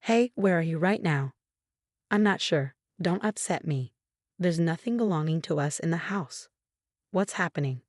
Hey, where are you right now? I'm not sure. Don't upset me. There's nothing belonging to us in the house. What's happening?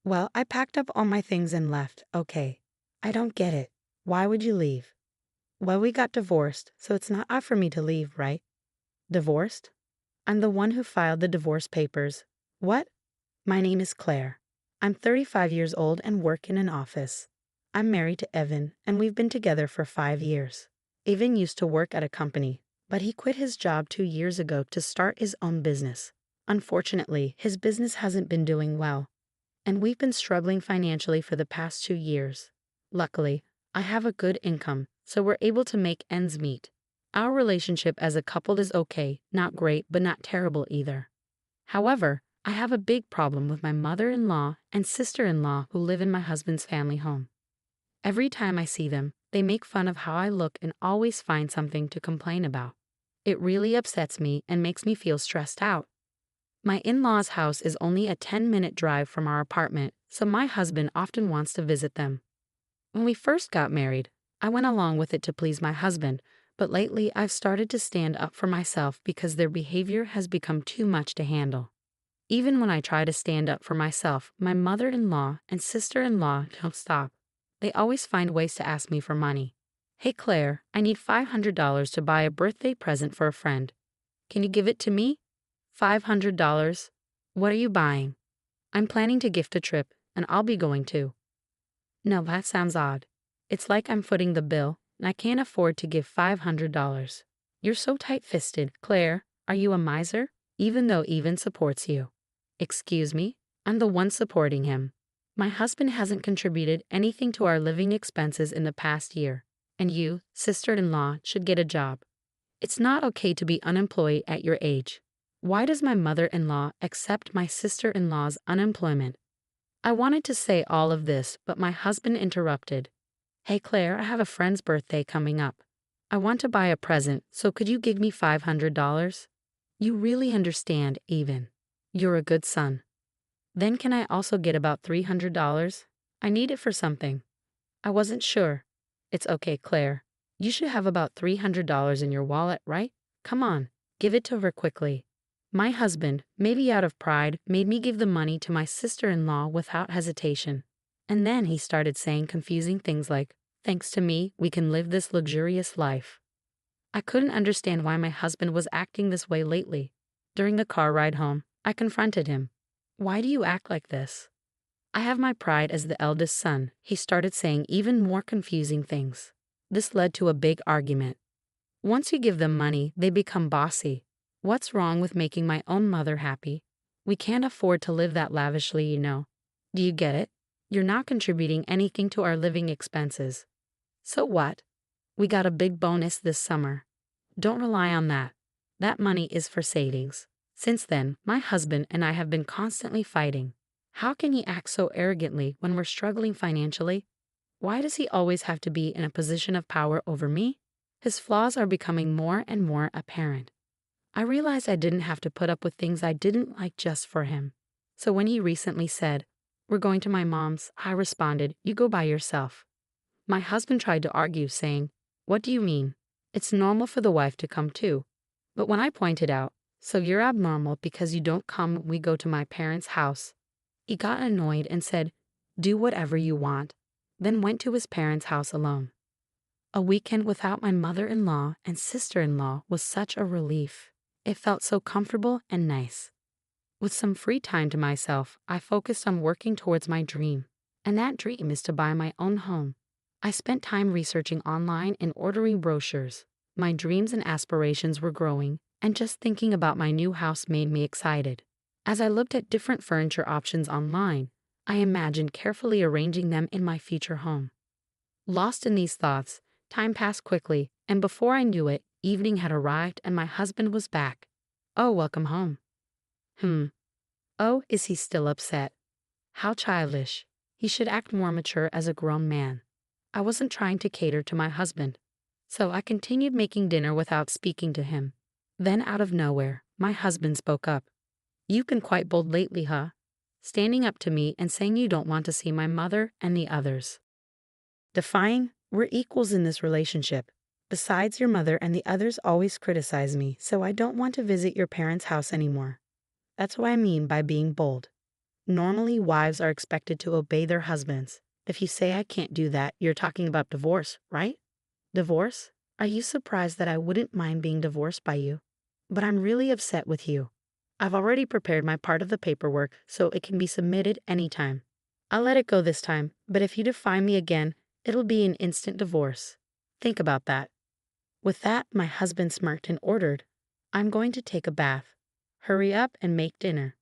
Well, I packed up all my things and left. Okay. I don't get it. Why would you leave? Well, we got divorced, so it's not odd for me to leave, right? Divorced? I'm the one who filed the divorce papers. What? My name is Claire. I'm 35 years old and work in an office. I'm married to Evan, and we've been together for 5 years. Evan used to work at a company, but he quit his job 2 years ago to start his own business. Unfortunately, his business hasn't been doing well, and we've been struggling financially for the past 2 years. Luckily, I have a good income, so we're able to make ends meet. Our relationship as a couple is okay, not great, but not terrible either. However, I have a big problem with my mother-in-law and sister-in-law who live in my husband's family home. Every time I see them, they make fun of how I look and always find something to complain about. It really upsets me and makes me feel stressed out. My in-laws' house is only a 10-minute drive from our apartment, so my husband often wants to visit them. When we first got married, I went along with it to please my husband, but lately I've started to stand up for myself because their behavior has become too much to handle. Even when I try to stand up for myself, my mother-in-law and sister-in-law don't stop. They always find ways to ask me for money. Hey Claire, I need $500 to buy a birthday present for a friend. Can you give it to me? $500? What are you buying? I'm planning to gift a trip, and I'll be going too. No, that sounds odd. It's like I'm footing the bill, and I can't afford to give $500. You're so tight-fisted, Claire. Are you a miser? Even though Evan supports you. Excuse me? I'm the one supporting him. My husband hasn't contributed anything to our living expenses in the past year, and you, sister-in-law, should get a job. It's not okay to be unemployed at your age. Why does my mother-in-law accept my sister-in-law's unemployment? I wanted to say all of this, but my husband interrupted. Hey Claire, I have a friend's birthday coming up. I want to buy a present, so could you give me $500? You really understand, Evan. You're a good son. Then can I also get about $300? I need it for something. I wasn't sure. It's okay, Claire. You should have about $300 in your wallet, right? Come on, give it to her quickly. My husband, maybe out of pride, made me give the money to my sister-in-law without hesitation. And then he started saying confusing things like, thanks to me, we can live this luxurious life. I couldn't understand why my husband was acting this way lately. During the car ride home, I confronted him. Why do you act like this? I have my pride as the eldest son. He started saying even more confusing things. This led to a big argument. Once you give them money, they become bossy. What's wrong with making my own mother happy? We can't afford to live that lavishly, you know. Do you get it? You're not contributing anything to our living expenses. So what? We got a big bonus this summer. Don't rely on that. That money is for savings. Since then, my husband and I have been constantly fighting. How can he act so arrogantly when we're struggling financially? Why does he always have to be in a position of power over me? His flaws are becoming more and more apparent. I realized I didn't have to put up with things I didn't like just for him. So when he recently said, "We're going to my mom's," I responded, "You go by yourself." My husband tried to argue, saying, "What do you mean? It's normal for the wife to come too." But when I pointed out, "So you're abnormal because you don't come when we go to my parents' house," he got annoyed and said, "Do whatever you want," then went to his parents' house alone. A weekend without my mother-in-law and sister-in-law was such a relief. It felt so comfortable and nice. With some free time to myself, I focused on working towards my dream, and that dream is to buy my own home. I spent time researching online and ordering brochures. My dreams and aspirations were growing, and just thinking about my new house made me excited. As I looked at different furniture options online, I imagined carefully arranging them in my future home. Lost in these thoughts, time passed quickly, and before I knew it, evening had arrived and my husband was back. "Oh, welcome home." Oh, is he still upset? How childish. He should act more mature as a grown man. I wasn't trying to cater to my husband, so I continued making dinner without speaking to him. Then out of nowhere, my husband spoke up. "You've been quite bold lately, huh? Standing up to me and saying you don't want to see my mother and the others." Defying, we're equals in this relationship. Besides, your mother and the others always criticize me, so I don't want to visit your parents' house anymore. That's what I mean by being bold. Normally, wives are expected to obey their husbands. If you say I can't do that, you're talking about divorce, right? Divorce? Are you surprised that I wouldn't mind being divorced by you? But I'm really upset with you. I've already prepared my part of the paperwork so it can be submitted anytime. I'll let it go this time, but if you defy me again, it'll be an instant divorce. Think about that. With that, my husband smirked and ordered, I'm going to take a bath. Hurry up and make dinner.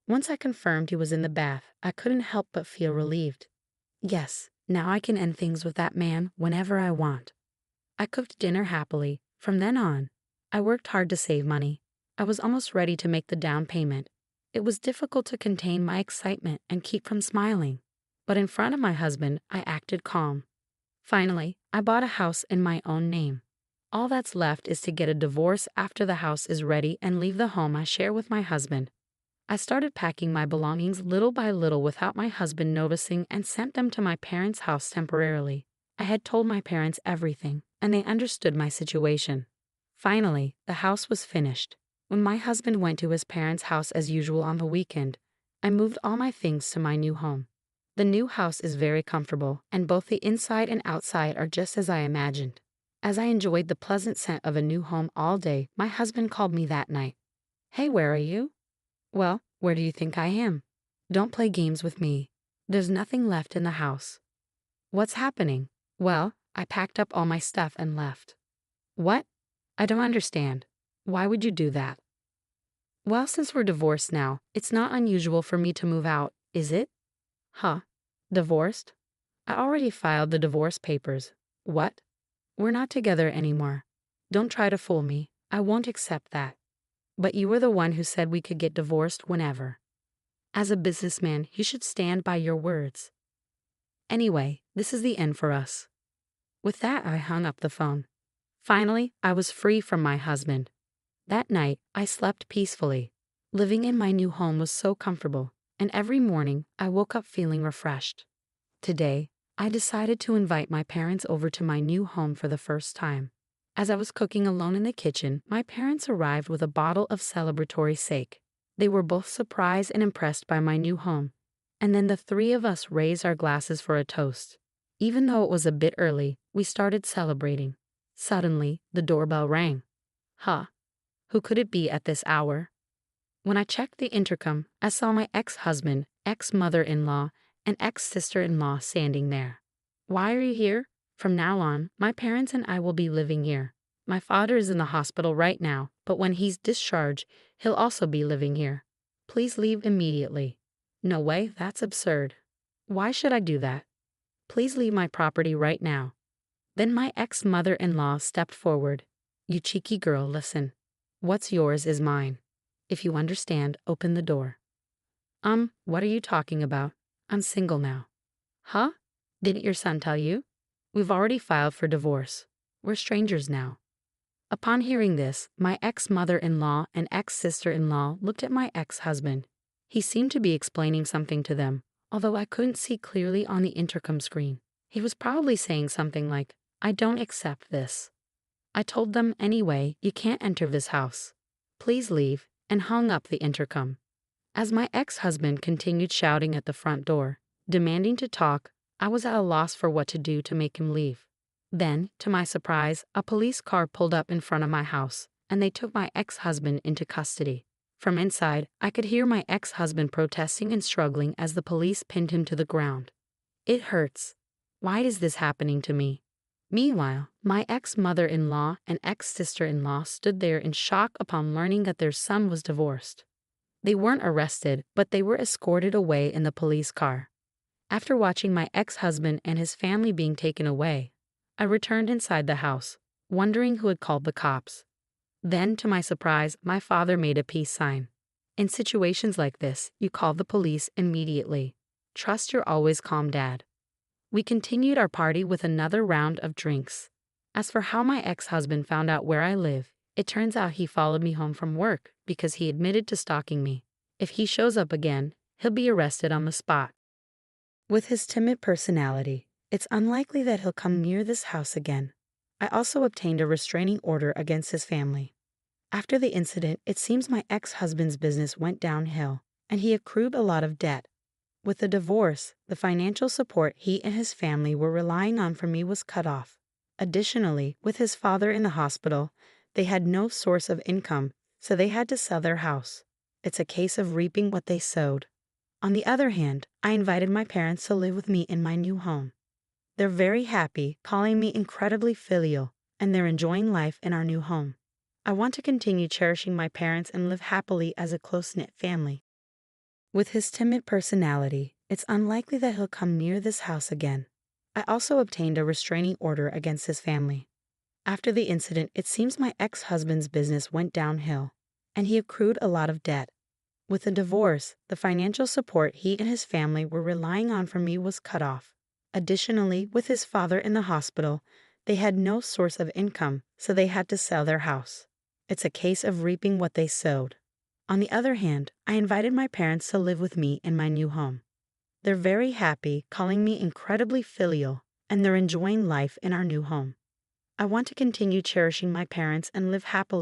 Once I confirmed he was in the bath, I couldn't help but feel relieved. Yes, now I can end things with that man whenever I want. I cooked dinner happily. From then on, I worked hard to save money. I was almost ready to make the down payment. It was difficult to contain my excitement and keep from smiling. But in front of my husband, I acted calm. Finally, I bought a house in my own name. All that's left is to get a divorce after the house is ready and leave the home I share with my husband. I started packing my belongings little by little without my husband noticing and sent them to my parents' house temporarily. I had told my parents everything, and they understood my situation. Finally, the house was finished. When my husband went to his parents' house as usual on the weekend, I moved all my things to my new home. The new house is very comfortable, and both the inside and outside are just as I imagined. As I enjoyed the pleasant scent of a new home all day, my husband called me that night. Hey, where are you? Well, where do you think I am? Don't play games with me. There's nothing left in the house. What's happening? Well, I packed up all my stuff and left. What? I don't understand. Why would you do that? Well, since we're divorced now, it's not unusual for me to move out, is it? Huh? Divorced? I already filed the divorce papers. What? We're not together anymore. Don't try to fool me. I won't accept that. But you were the one who said we could get divorced whenever. As a businessman, you should stand by your words. Anyway, this is the end for us. With that, I hung up the phone. Finally, I was free from my husband. That night, I slept peacefully. Living in my new home was so comfortable, and every morning, I woke up feeling refreshed. Today, I decided to invite my parents over to my new home for the first time. As I was cooking alone in the kitchen, my parents arrived with a bottle of celebratory sake. They were both surprised and impressed by my new home, and then the three of us raised our glasses for a toast. Even though it was a bit early, we started celebrating. Suddenly, the doorbell rang. Huh? Who could it be at this hour? When I checked the intercom, I saw my ex-husband, ex-mother-in-law, and ex-sister-in-law standing there. Why are you here? From now on, my parents and I will be living here. My father is in the hospital right now, but when he's discharged, he'll also be living here. Please leave immediately. No way, that's absurd. Why should I do that? Please leave my property right now. Then my ex-mother-in-law stepped forward. You cheeky girl, listen. What's yours is mine. If you understand, open the door. What are you talking about? I'm single now. Huh? Didn't your son tell you? We've already filed for divorce. We're strangers now. Upon hearing this, my ex-mother-in-law and ex-sister-in-law looked at my ex-husband. He seemed to be explaining something to them, although I couldn't see clearly on the intercom screen. He was probably saying something like, I don't accept this. I told them anyway, you can't enter this house. Please leave, and hung up the intercom. As my ex-husband continued shouting at the front door, demanding to talk, I was at a loss for what to do to make him leave. Then, to my surprise, a police car pulled up in front of my house, and they took my ex-husband into custody. From inside, I could hear my ex-husband protesting and struggling as the police pinned him to the ground. It hurts. Why is this happening to me? Meanwhile, my ex-mother-in-law and ex-sister-in-law stood there in shock upon learning that their son was divorced. They weren't arrested, but they were escorted away in the police car. After watching my ex-husband and his family being taken away, I returned inside the house, wondering who had called the cops. Then, to my surprise, my father made a peace sign. In situations like this, you call the police immediately. Trust your always calm dad. We continued our party with another round of drinks. As for how my ex-husband found out where I live, it turns out he followed me home from work because he admitted to stalking me. If he shows up again, he'll be arrested on the spot. With his timid personality, it's unlikely that he'll come near this house again. I also obtained a restraining order against his family. After the incident, it seems my ex-husband's business went downhill, and he accrued a lot of debt. With the divorce, the financial support he and his family were relying on from me was cut off. Additionally, with his father in the hospital, they had no source of income, so they had to sell their house. It's a case of reaping what they sowed. On the other hand, I invited my parents to live with me in my new home. They're very happy, calling me incredibly filial, and they're enjoying life in our new home. I want to continue cherishing my parents and live happily as a close-knit family. With his timid personality, it's unlikely that he'll come near this house again. I also obtained a restraining order against his family. After the incident, it seems my ex-husband's business went downhill, and he accrued a lot of debt. With the divorce, the financial support he and his family were relying on from me was cut off. Additionally, with his father in the hospital, they had no source of income, so they had to sell their house. It's a case of reaping what they sowed. On the other hand, I invited my parents to live with me in my new home. They're very happy, calling me incredibly filial, and they're enjoying life in our new home. I want to continue cherishing my parents and live happily